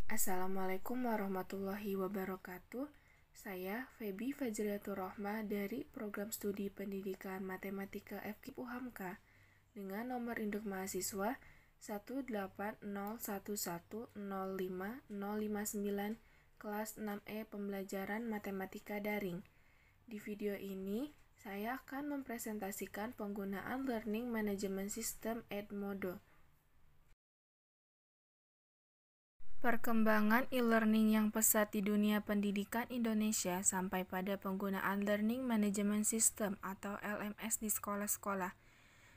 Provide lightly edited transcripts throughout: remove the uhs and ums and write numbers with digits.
Assalamualaikum warahmatullahi wabarakatuh. Saya Feby Fajriatur Rohmah dari Program Studi Pendidikan Matematika FKIP UHAMKA dengan nomor induk mahasiswa 18011050059 kelas 6E Pembelajaran Matematika Daring. Di video ini, saya akan mempresentasikan penggunaan Learning Management System Edmodo. Perkembangan e-learning yang pesat di dunia pendidikan Indonesia sampai pada penggunaan Learning Management System atau LMS di sekolah-sekolah.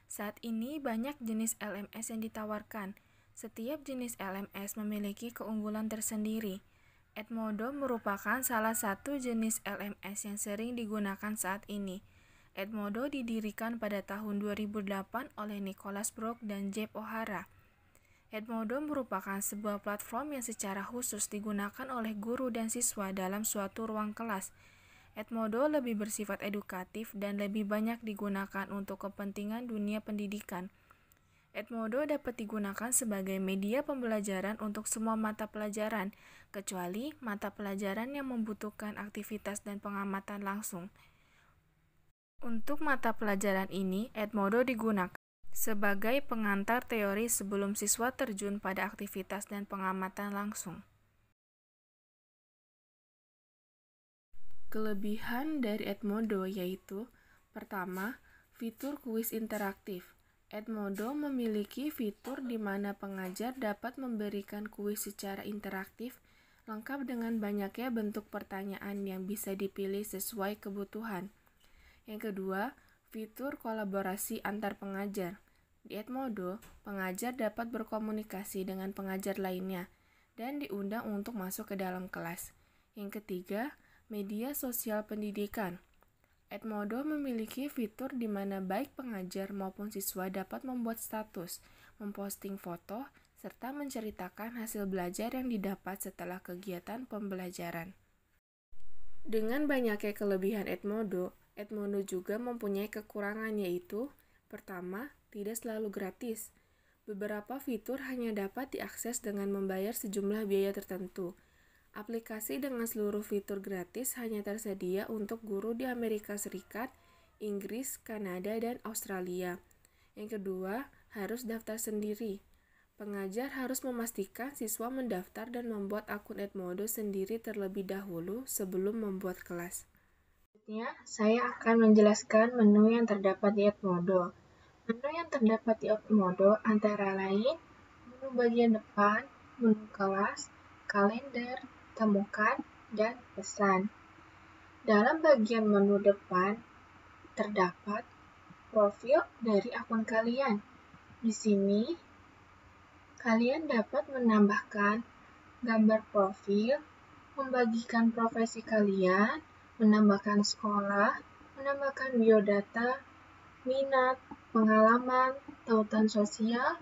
Saat ini banyak jenis LMS yang ditawarkan. Setiap jenis LMS memiliki keunggulan tersendiri. Edmodo merupakan salah satu jenis LMS yang sering digunakan saat ini. Edmodo didirikan pada tahun 2008 oleh Nicholas Brooke dan Jeff O'Hara. Edmodo merupakan sebuah platform yang secara khusus digunakan oleh guru dan siswa dalam suatu ruang kelas. Edmodo lebih bersifat edukatif dan lebih banyak digunakan untuk kepentingan dunia pendidikan. Edmodo dapat digunakan sebagai media pembelajaran untuk semua mata pelajaran, kecuali mata pelajaran yang membutuhkan aktivitas dan pengamatan langsung. Untuk mata pelajaran ini, Edmodo digunakan sebagai pengantar teori sebelum siswa terjun pada aktivitas dan pengamatan langsung. Kelebihan dari Edmodo yaitu: pertama, fitur kuis interaktif. Edmodo memiliki fitur di mana pengajar dapat memberikan kuis secara interaktif, lengkap dengan banyaknya bentuk pertanyaan yang bisa dipilih sesuai kebutuhan. Yang kedua, fitur kolaborasi antar pengajar. Di Edmodo, pengajar dapat berkomunikasi dengan pengajar lainnya dan diundang untuk masuk ke dalam kelas. Yang ketiga, media sosial pendidikan. Edmodo memiliki fitur di mana baik pengajar maupun siswa dapat membuat status, memposting foto, serta menceritakan hasil belajar yang didapat setelah kegiatan pembelajaran. Dengan banyaknya kelebihan Edmodo, Edmodo juga mempunyai kekurangan yaitu: pertama, tidak selalu gratis. Beberapa fitur hanya dapat diakses dengan membayar sejumlah biaya tertentu. Aplikasi dengan seluruh fitur gratis hanya tersedia untuk guru di Amerika Serikat, Inggris, Kanada, dan Australia. Yang kedua, harus daftar sendiri. Pengajar harus memastikan siswa mendaftar dan membuat akun Edmodo sendiri terlebih dahulu sebelum membuat kelas. Selanjutnya, saya akan menjelaskan menu yang terdapat di Edmodo. Menu yang terdapat di Edmodo antara lain menu bagian depan, menu kelas, kalender, temukan, dan pesan. Dalam bagian menu depan terdapat profil dari akun kalian. Di sini, kalian dapat menambahkan gambar profil, membagikan profesi kalian, menambahkan sekolah, menambahkan biodata, minat, pengalaman, tautan sosial,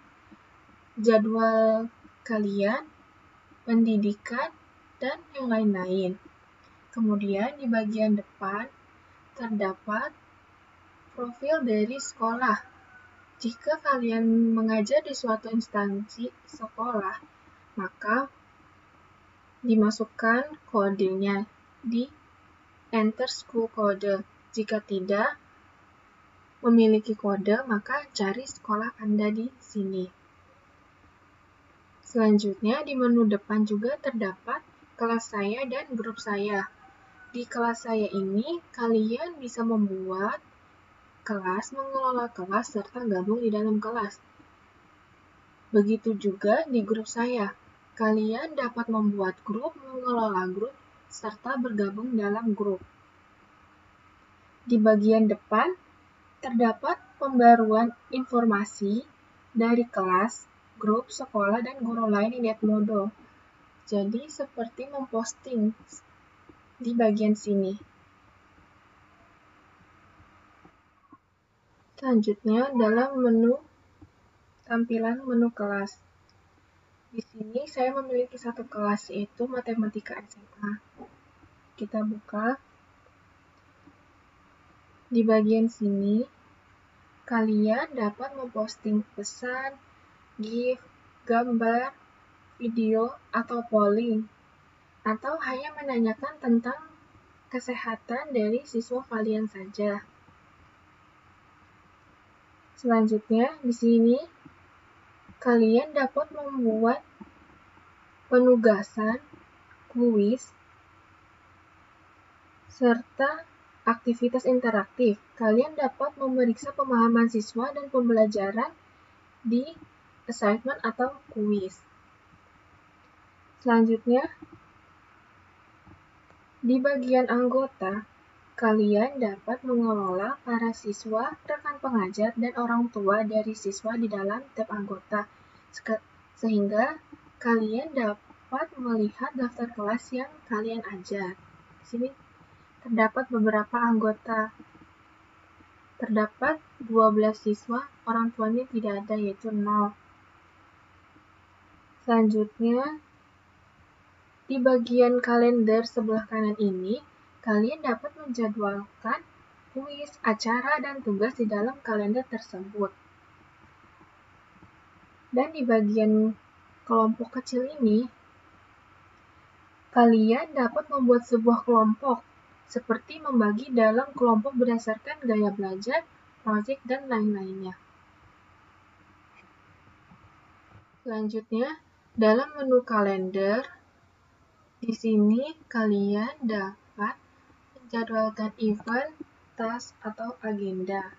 jadwal kalian, pendidikan, dan yang lain-lain. Kemudian di bagian depan terdapat profil dari sekolah. Jika kalian mengajar di suatu instansi sekolah, maka dimasukkan kodenya di enter school code. Jika tidak memiliki kode, maka cari sekolah Anda di sini. Selanjutnya, di menu depan juga terdapat kelas saya dan grup saya. Di kelas saya ini, kalian bisa membuat kelas, mengelola kelas, serta gabung di dalam kelas. Begitu juga di grup saya. Kalian dapat membuat grup, mengelola grup, serta bergabung dalam grup. Di bagian depan, terdapat pembaruan informasi dari kelas, grup, sekolah, dan guru lain di Edmodo. Jadi, seperti memposting di bagian sini. Selanjutnya, dalam tampilan menu kelas. Di sini saya memiliki satu kelas, yaitu Matematika SMA. Kita buka. Di bagian sini, kalian dapat memposting pesan, GIF, gambar, video atau polling, atau hanya menanyakan tentang kesehatan dari siswa kalian saja. Selanjutnya, di sini kalian dapat membuat penugasan, kuis, serta aktivitas interaktif. Kalian dapat memeriksa pemahaman siswa dan pembelajaran di assignment atau kuis. Selanjutnya, di bagian anggota, kalian dapat mengelola para siswa, rekan pengajar, dan orang tua dari siswa di dalam tab anggota, sehingga kalian dapat melihat daftar kelas yang kalian ajar. Di sini terdapat beberapa anggota. Terdapat 12 siswa, orang tuanya tidak ada, yaitu 0. Selanjutnya, di bagian kalender sebelah kanan ini, kalian dapat menjadwalkan kuis, acara, dan tugas di dalam kalender tersebut. Dan di bagian kelompok kecil ini, kalian dapat membuat sebuah kelompok, seperti membagi dalam kelompok berdasarkan gaya belajar, proyek, dan lain-lainnya. Selanjutnya, dalam menu kalender, di sini kalian dapat menjadwalkan event, task, atau agenda.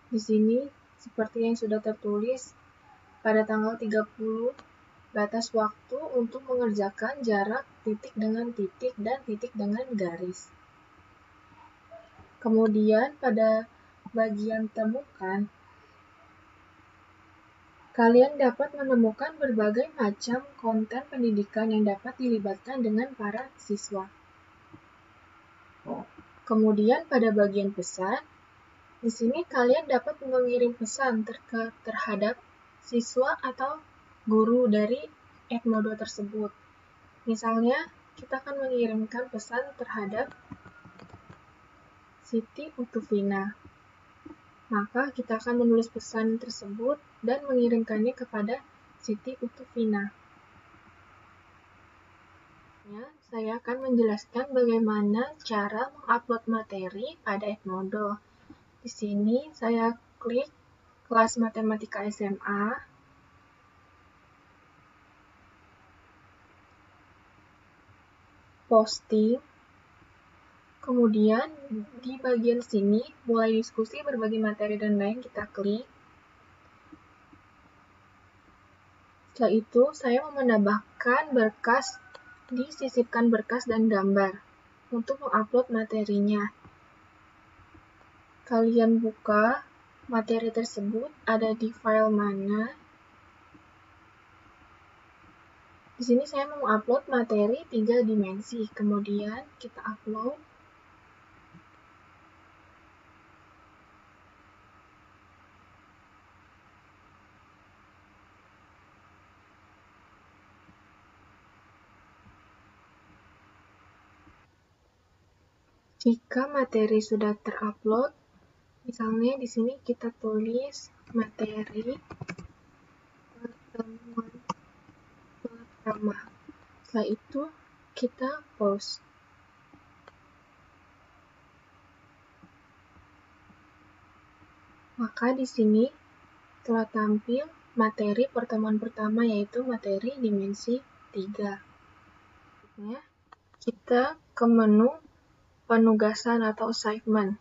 Di sini, seperti yang sudah tertulis, pada tanggal 30, batas waktu untuk mengerjakan jarak titik dengan titik dan titik dengan garis. Kemudian pada bagian temukan, kalian dapat menemukan berbagai macam konten pendidikan yang dapat dilibatkan dengan para siswa. Kemudian pada bagian pesan, di sini kalian dapat mengirim pesan terhadap siswa atau guru dari Edmodo tersebut. Misalnya, kita akan mengirimkan pesan terhadap Siti Utufina. Maka kita akan menulis pesan tersebut dan mengirimkannya kepada Siti Utufina. Saya akan menjelaskan bagaimana cara mengupload materi pada Edmodo. Di sini saya klik kelas matematika SMA. Posting, kemudian di bagian sini mulai diskusi, berbagi materi, dan lain kita klik. Setelah itu saya mau menambahkan berkas, disisipkan berkas dan gambar untuk mengupload materinya. Kalian buka materi tersebut ada di file mana. Di sini saya mau upload materi 3 dimensi, kemudian kita upload. Jika materi sudah terupload, misalnya di sini kita tulis materi pertemuan pertama. Setelah itu kita post. Maka di sini telah tampil materi pertemuan pertama, yaitu materi dimensi 3. Kita ke menu penugasan atau assignment.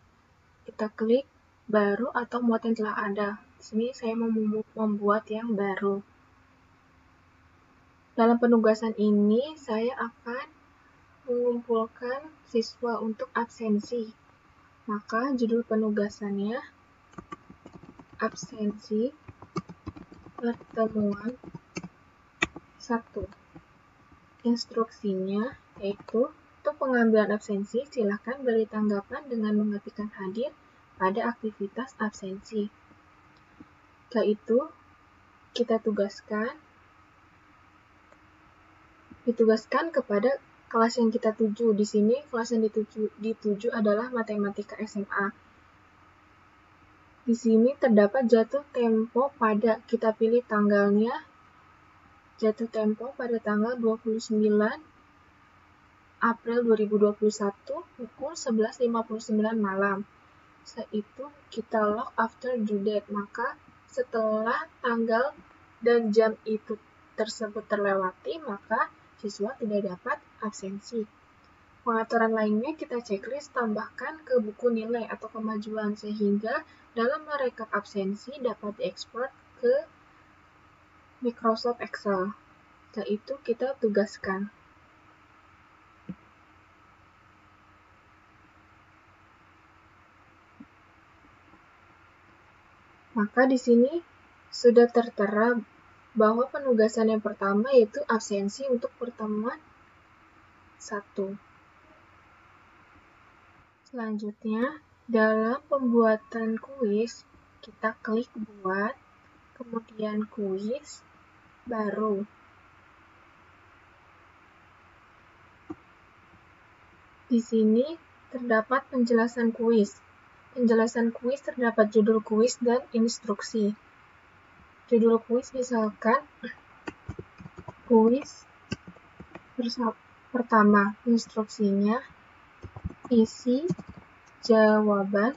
Kita klik baru atau muat yang telah ada. Di sini saya mau membuat yang baru. Dalam penugasan ini, saya akan mengumpulkan siswa untuk absensi. Maka judul penugasannya absensi pertemuan 1. Instruksinya yaitu untuk pengambilan absensi, silakan beri tanggapan dengan mengetikkan hadir pada aktivitas absensi. Setelah itu, kita ditugaskan kepada kelas yang kita tuju. Di sini kelas yang dituju adalah matematika SMA. Di sini terdapat jatuh tempo pada, kita pilih tanggalnya jatuh tempo pada tanggal 29 April 2021 pukul 11.59 malam. Setelah itu kita log after due date, maka setelah tanggal dan jam itu tersebut terlewati, maka siswa tidak dapat absensi. Pengaturan lainnya kita checklist tambahkan ke buku nilai atau kemajuan, sehingga dalam merekap absensi dapat diekspor ke Microsoft Excel. Setelah itu kita tugaskan. Maka di sini sudah tertera bahwa penugasan yang pertama yaitu absensi untuk pertemuan 1. Selanjutnya, dalam pembuatan kuis, kita klik buat, kemudian kuis, baru. Di sini terdapat penjelasan kuis. Penjelasan kuis terdapat judul kuis dan instruksi. Judul kuis misalkan kuis pertama, instruksinya isi jawaban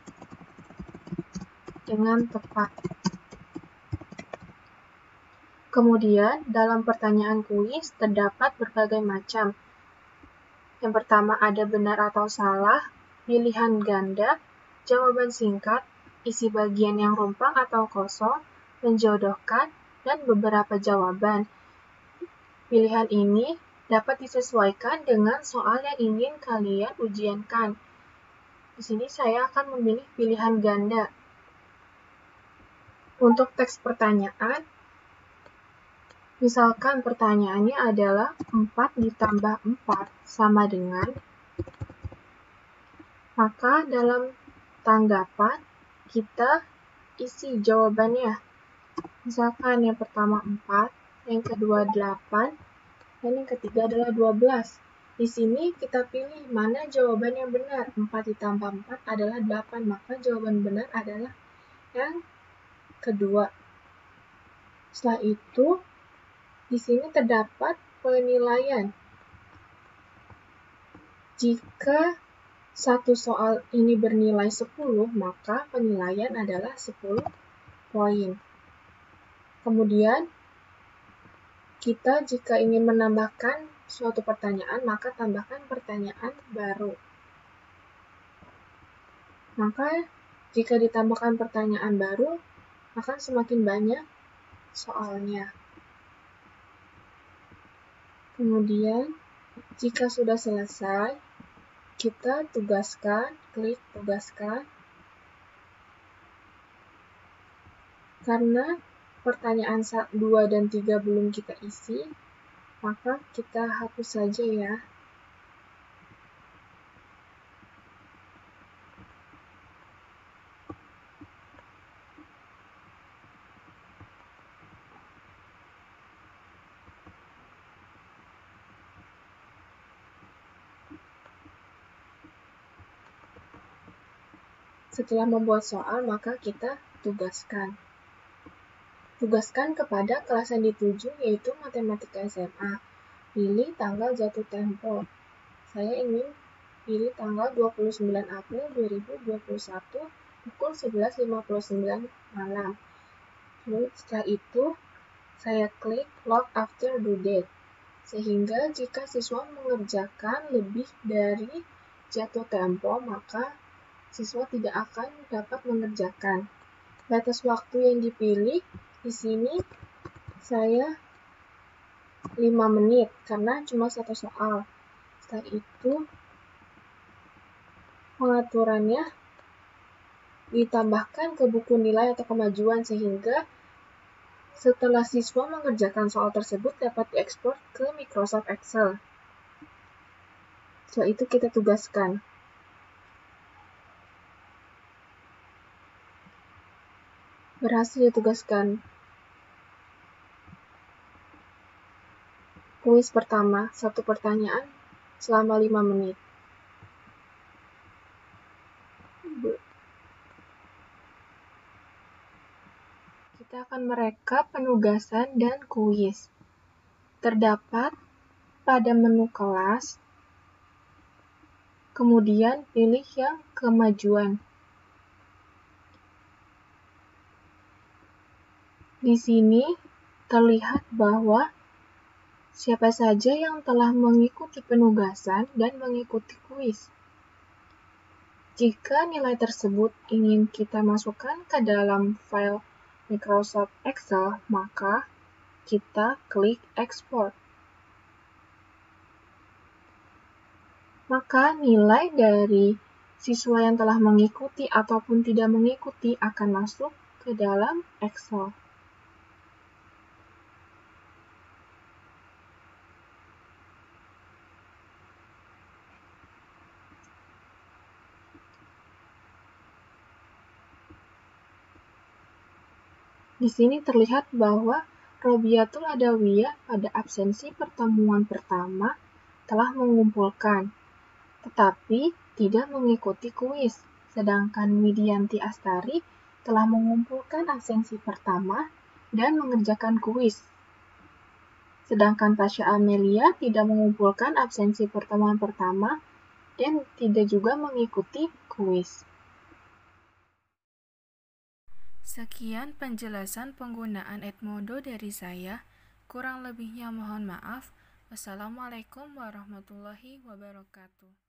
dengan tepat. Kemudian, dalam pertanyaan kuis terdapat berbagai macam. Yang pertama ada benar atau salah, pilihan ganda, jawaban singkat, isi bagian yang rumpang atau kosong, menjodohkan, dan beberapa jawaban. Pilihan ini dapat disesuaikan dengan soal yang ingin kalian ujiankan. Di sini saya akan memilih pilihan ganda. Untuk teks pertanyaan, misalkan pertanyaannya adalah 4 ditambah 4 sama dengan, maka dalam tanggapan kita isi jawabannya. Misalkan yang pertama 4, yang kedua 8, dan yang ketiga adalah 12. Di sini kita pilih mana jawaban yang benar. 4 ditambah 4 adalah 8, maka jawaban benar adalah yang kedua. Setelah itu, di sini terdapat penilaian. Jika satu soal ini bernilai 10, maka penilaian adalah 10 poin. Kemudian, kita jika ingin menambahkan suatu pertanyaan, maka tambahkan pertanyaan baru. Maka, jika ditambahkan pertanyaan baru, akan semakin banyak soalnya. Kemudian, jika sudah selesai, kita tugaskan, klik tugaskan. Karena pertanyaan 2 dan 3 belum kita isi, maka kita hapus saja ya. Setelah membuat soal, maka kita tugaskan. Tugaskan kepada kelas yang dituju, yaitu Matematika SMA. Pilih tanggal jatuh tempo. Saya ingin pilih tanggal 29 April 2021 pukul 11.59 malam. Lalu setelah itu, saya klik log after due date. Sehingga jika siswa mengerjakan lebih dari jatuh tempo, maka siswa tidak akan dapat mengerjakan. Batas waktu yang dipilih di sini saya 5 menit karena cuma satu soal. Setelah itu pengaturannya ditambahkan ke buku nilai atau kemajuan sehingga setelah siswa mengerjakan soal tersebut dapat diekspor ke Microsoft Excel. Setelah itu kita tugaskan. Berhasil ditugaskan. Kuis pertama, satu pertanyaan selama 5 menit. Kita akan merekap penugasan dan kuis. terdapat pada menu kelas, kemudian pilih yang kemajuan. Di sini terlihat bahwa siapa saja yang telah mengikuti penugasan dan mengikuti kuis. Jika nilai tersebut ingin kita masukkan ke dalam file Microsoft Excel, maka kita klik Export. Maka nilai dari siswa yang telah mengikuti ataupun tidak mengikuti akan masuk ke dalam Excel. Di sini terlihat bahwa Robiatul Adawiyah pada absensi pertemuan pertama telah mengumpulkan, tetapi tidak mengikuti kuis. Sedangkan Widianti Astari telah mengumpulkan absensi pertama dan mengerjakan kuis. Sedangkan Tasya Amelia tidak mengumpulkan absensi pertemuan pertama dan tidak juga mengikuti kuis. Sekian penjelasan penggunaan Edmodo dari saya. Kurang lebihnya mohon maaf. Wassalamualaikum warahmatullahi wabarakatuh.